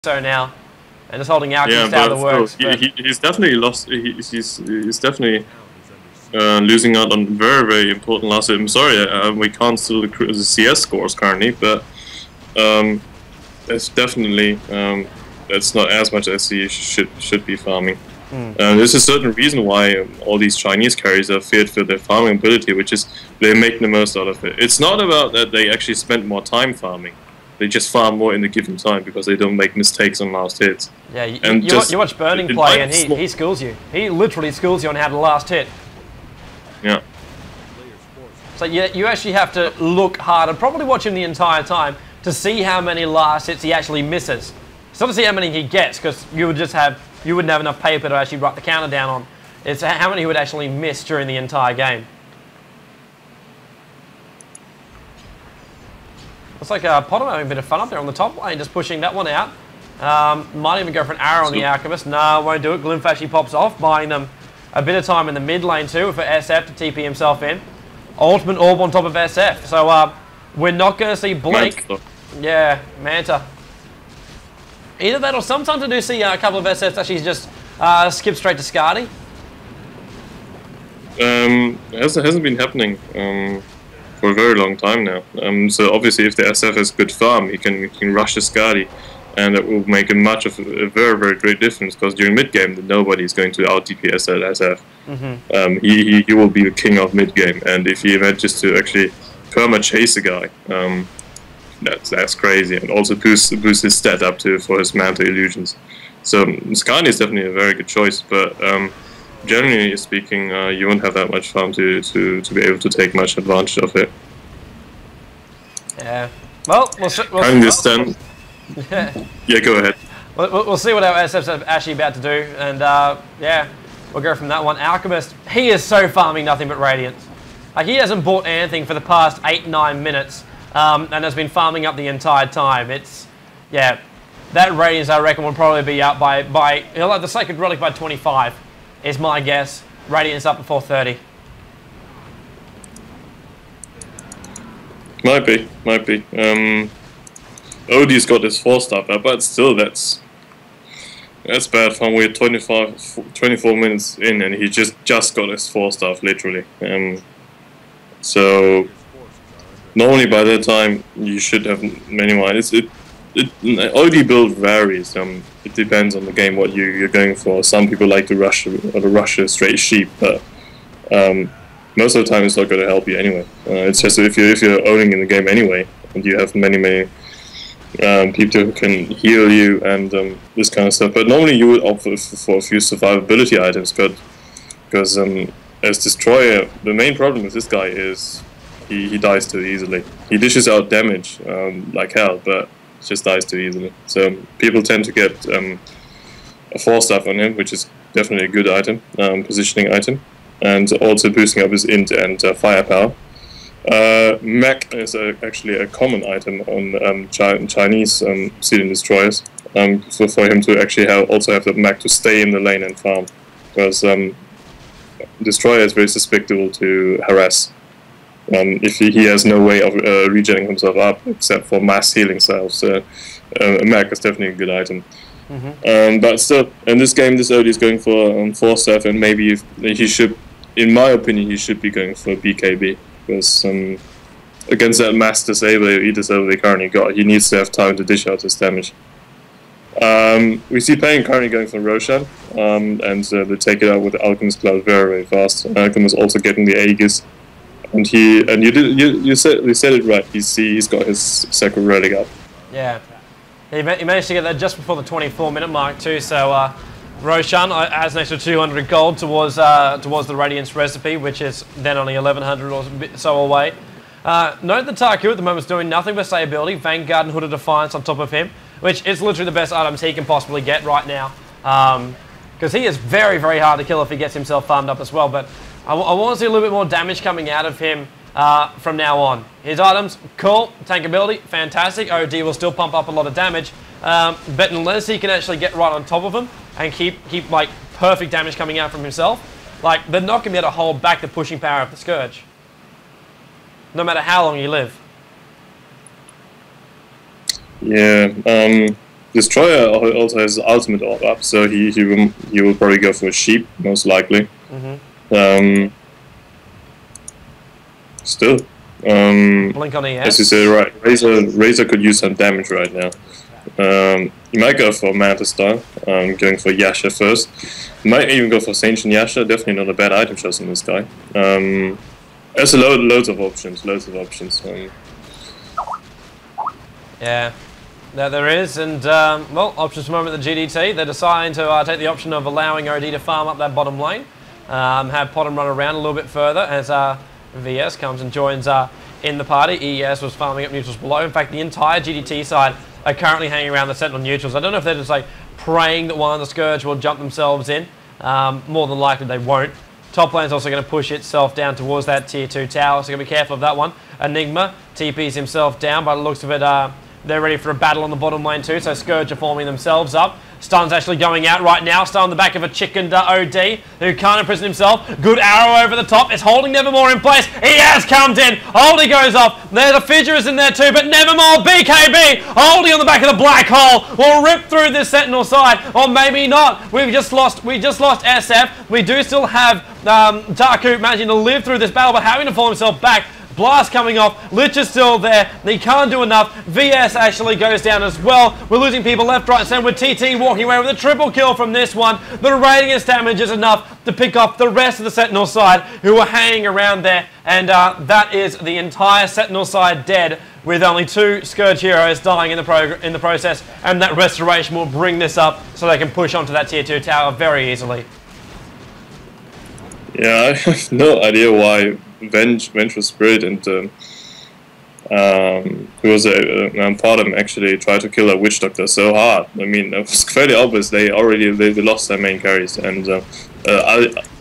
so now, and just holding Alchemist Yeah, out of the works. he's definitely lost. He's definitely losing out on very important last hit. I'm sorry, we can't see the CS scores currently, but it's definitely that's not as much as he should be farming. There's a certain reason why all these Chinese carries are feared for their farming ability, which is they make the most out of it. It's not about that they actually spend more time farming. They just farm more in the given time because they don't make mistakes on last hits. Yeah, you watch Burning play and he schools you. He literally schools you on how to last hit. Yeah. So you actually have to look hard and probably watch him the entire time to see how many last hits he actually misses. It's not to see how many he gets, because you wouldn't have enough paper to actually write the counter down on. It's how many he would actually miss during the entire game. Looks like Potter having a bit of fun up there on the top lane, just pushing that one out. Might even go for an arrow on the Alchemist. No, won't do it. Glimph actually pops off, buying them a bit of time in the mid lane too for SF to TP himself in. Ultimate Orb on top of SF. So we're not going to see Blink. Yeah, Manta. Either that or sometimes I do see a couple of SFs actually just skip straight to Skadi. It hasn't been happening for a very long time now. So obviously if the SF has good farm, he can rush the Skadi, and that will make a very great difference, because during mid game nobody's going to out DPS that SF. He will be the king of mid game, and if he manages to actually perma chase a guy, that's crazy, and also boost his stat up for his Manta illusions. So Skadi is definitely a very good choice, but generally speaking, you won't have that much farm to be able to take much advantage of it. Yeah. Well, we'll I understand. Yeah, go ahead. We'll see what our SF's actually about to do, and yeah, we'll go from that one. Alchemist, he is so farming nothing but Radiance. Like, he hasn't bought anything for the past 8-9 minutes, and has been farming up the entire time. It's, yeah, that Radiance I reckon will probably be out by he'll have the Sacred Relic by 25, is my guess. Radiance up before 30. Might be. Odie's got his 4-star, but still, that's bad fun. We're 24 minutes in, and he just got his 4-star, literally. So normally by that time you should have many more. Odie build varies. It depends on the game what you're going for. Some people like to rush a straight sheep, but most of the time it's not going to help you anyway. It's just if you're owning in the game anyway, and you have many people who can heal you and this kind of stuff. But normally you would opt for a few survivability items, because as Destroyer, the main problem with this guy is he dies too easily. He dishes out damage like hell, but just dies too easily. So people tend to get a 4-star on him, which is definitely a good item, positioning item, and also boosting up his int and firepower. Mech is actually a common item on Chinese Sealing Destroyers, for him to actually also have the mech to stay in the lane and farm, because Destroyer is very susceptible to harass. If he has no way of regenerating himself up except for mass healing cells, so a mech is definitely a good item. But still, in this game, this Odie is going for 4-star, and maybe he should, in my opinion, he should be going for BKB. Because against that mass disable or E-disable they currently got, he needs to have time to dish out his damage. We see Pain currently going for Roshan, and they take it out with Alchemist Cloud very fast. Alchemist also getting the Aegis, and you said it right. He's got his Sacred Relic up. Yeah, he managed to get that just before the 24-minute mark too. So Roshan adds an extra 200 gold towards the Radiance recipe, which is then only 1100 or so away. Note that Taku at the moment is doing nothing but stability. Vanguard and Hood of Defiance on top of him, which is literally the best items he can possibly get right now. Because he is very hard to kill if he gets himself farmed up as well. But I want to see a little bit more damage coming out of him from now on. His items, cool. Tank ability, fantastic. OD will still pump up a lot of damage. But unless he can actually get right on top of him and keep like perfect damage coming out from himself, like, they're not going to be able to hold back the pushing power of the Scourge, no matter how long you live. Yeah, Destroyer also has ultimate orb up, so he will probably go for a sheep most likely. Still, Blink on ES. as you say, right, Razor could use some damage right now. You might go for Manta Star, going for Yasha first. You might even go for Saint and Yasha. Definitely not a bad item choice on this guy. There's loads of options. Yeah, there is, and well, options for the moment. The GDT, they're deciding to take the option of allowing OD to farm up that bottom lane, have Potom run around a little bit further as VS comes and joins in the party. ES was farming up neutrals below. In fact, the entire GDT side are currently hanging around the Sentinel neutrals. I don't know if they're just like praying that one of the Scourge will jump themselves in. More than likely they won't. Top lane's also going to push itself down towards that tier 2 tower, so going to be careful of that one. Enigma TPs himself down. By the looks of it, they're ready for a battle on the bottom lane too, so Scourge are forming themselves up. Stun's actually going out right now. Stun on the back of a chickened OD who can't imprison himself. Good arrow over the top. It's holding Nevermore in place. He has come in. Oldie goes off. There, the Fissure is in there too, but Nevermore, BKB, Oldie on the back of the black hole will rip through this Sentinel side, or maybe not. We just lost SF. We do still have Taku managing to live through this battle, but having to fall himself back. Blast coming off, Lich is still there, he can't do enough, VS actually goes down as well. We're losing people left, right and centre with TT walking away with a triple kill from this one. The Radiance damage is enough to pick off the rest of the Sentinel side who are hanging around there, and that is the entire Sentinel side dead, with only 2 Scourge heroes dying in the process, and that restoration will bring this up so they can push onto that tier 2 tower very easily. Yeah, I have no idea why Vengeful Spirit and who was Potom actually tried to kill a Witch Doctor so hard. I mean, it was fairly obvious they lost their main carries, and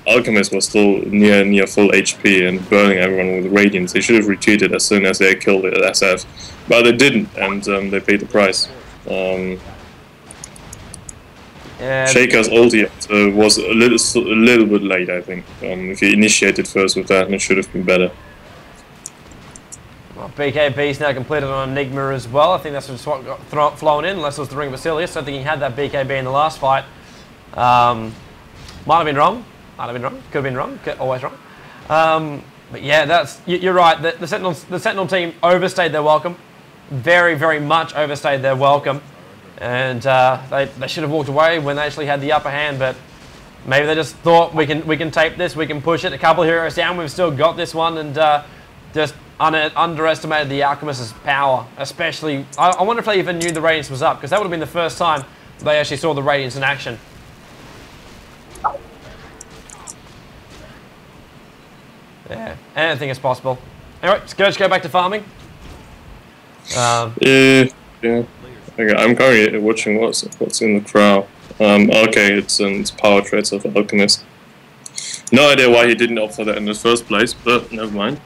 Alchemist was still near full HP and burning everyone with Radiance. They should have retreated as soon as they killed the SF, but they didn't, and they paid the price. Shaker's ulti was a little bit late, I think. If he initiated first with that, it should have been better. Well, BKB's now completed on Enigma as well. I think that's just what got flown in, unless it was the Ring of Basilius. I don't think he had that BKB in the last fight. Might have been wrong. Could have been wrong. Always wrong. But yeah, you're right. The Sentinel team overstayed their welcome. Very, very much overstayed their welcome. And they should have walked away when they actually had the upper hand, but maybe they just thought we can tape this, we can push it. A couple of heroes down, we've still got this one, and just underestimated the Alchemist's power. Especially, I wonder if they even knew the Radiance was up, because that would have been the first time they actually saw the Radiance in action. Yeah, anything is possible. Anyway, Scourge, go back to farming. Yeah. Okay, I'm currently watching what's in the crowd. Okay, it's power traits of Alchemist. No idea why he didn't opt for that in the first place, but never mind.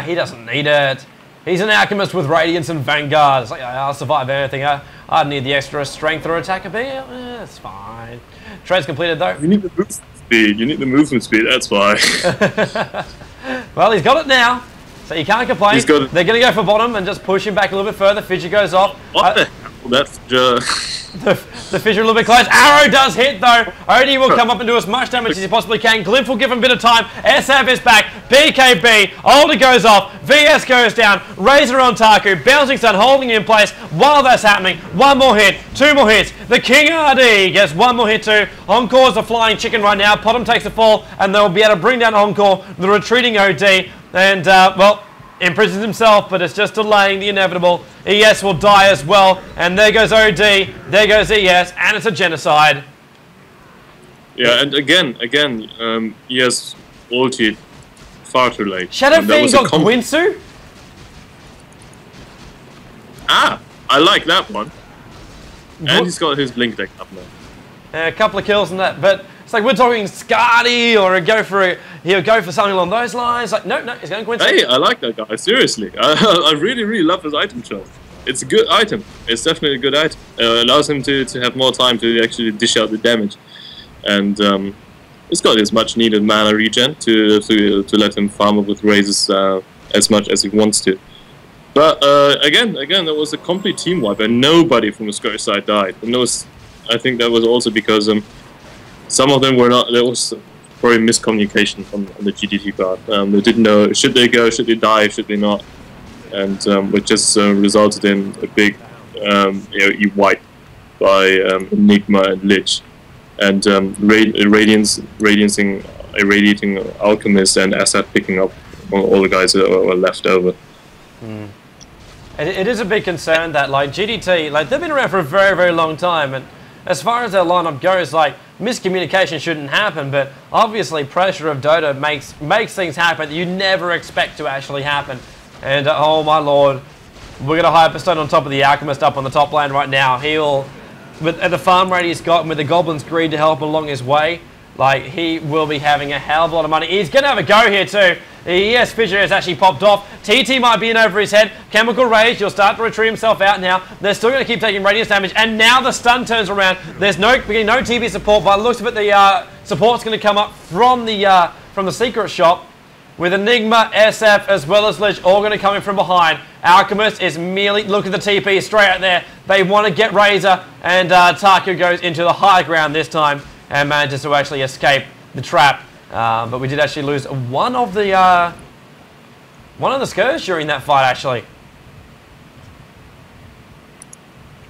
He doesn't need it. He's an Alchemist with Radiance and Vanguard. It's like, I'll survive anything. I'd need the extra strength or attack ability. It's fine. Trade's completed though. You need the movement speed. You need the movement speed, that's why. Well, he's got it now. So you can't complain. They're going to go for bottom and just push him back a little bit further. Fissure goes off. What the hell? That's the Fissure a little bit close. Arrow does hit though. Odie will come up and do as much damage as he possibly can. Glyph will give him a bit of time. SF is back. BKB. Oldie goes off. VS goes down. Razor on Taku. Bouncing Stun holding in place while that's happening. One more hit. 2 more hits. The King RD gets 1 more hit too. Encore's a flying chicken right now. Potom takes the fall and they'll be able to bring down Encore, the retreating OD. And, well, imprisons himself, but it's just delaying the inevitable. ES will die as well. And there goes OD, there goes ES, and it's a genocide. Yeah, and again, ES ulted far too late. Shadow Fiend got Gwinsu? Ah, I like that one. And he's got his Blink deck up now. A couple of kills and that, but it's like we're talking Scardy or he'll go for something along those lines. Like, no, he's going Gwynsu. Hey, I like that guy, seriously. I really love his item choice. It's a good item. It's definitely a good item. Allows him to have more time to actually dish out the damage. And it's got his much needed mana regen to let him farm up with raises as much as he wants to. But again, there was a complete team wipe, and nobody from the Scottish side died. And I think that was also because some of them were not. There was probably miscommunication on the GDT part. They didn't know should they go, should they die, should they not, and which just resulted in a big wipe by Enigma and Lich, and irradiating Alchemist and Asset picking up all the guys that were left over. Mm. It is a big concern that like GDT, like they've been around for a very, very long time, and as far as their lineup goes, like miscommunication shouldn't happen, but obviously pressure of Dota makes things happen that you never expect to actually happen. And oh my lord, we're gonna Hyperstone on top of the Alchemist up on the top lane right now. He'll, at the farm rate he's got, and with the Goblin's greed to help along his way, like he will be having a hell of a lot of money. He's gonna have a go here too. Yes, Fissure has actually popped off. TT might be in over his head. Chemical Rage, he'll start to retreat himself out now. They're still going to keep taking radius damage, and now the stun turns around. There's no TB support, but it looks of it the support's going to come up from the secret shop, with Enigma, SF, as well as Lich all going to come in from behind. Alchemist is merely, look at the TP straight out there. They want to get Razor, and Taku goes into the high ground this time and manages to actually escape the trap. But we did actually lose one of the Scourge during that fight, actually.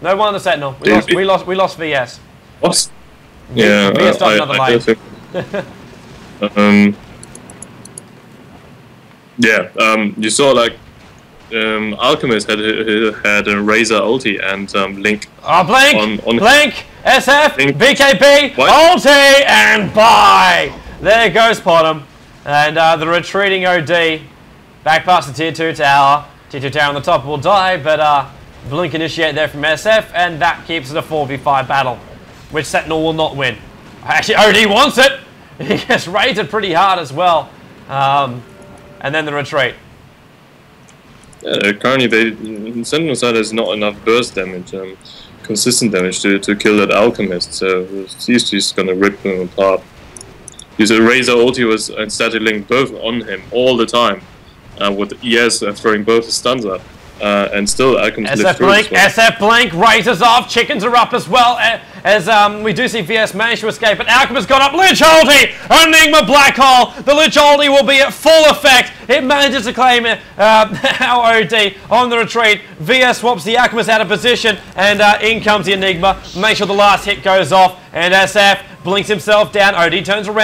No one on the Sentinel. We lost VS. What? Yeah, VS done another lane. You saw like Alchemist had a Razor ulti and Link. Blink! On Blink! SF! Blink. BKB! What? Ulti! And bye! There goes Potom. And the retreating OD back past the tier 2 tower. Tier 2 tower on the top will die, but Blink initiate there from SF, and that keeps it a 4v5 battle, which Sentinel will not win. Actually, OD wants it! He gets rated pretty hard as well. And then the retreat. Yeah, currently, Sentinel side has not enough burst damage, consistent damage to kill that Alchemist, so he's just gonna rip him apart. His Razor ulti was and Static Link both on him all the time, with ES throwing both his stuns up, and still Alchemist lived through Blink, well. SF Blink, Razor's off, Chickens are up as well, as we do see VS manage to escape, but Alchemist got up, Lich ulti, Enigma Black Hole, the Lich ulti will be at full effect, it manages to claim our OD on the retreat, VS swaps the Alchemist out of position, and in comes the Enigma, make sure the last hit goes off, and SF blinks himself down, OD turns around.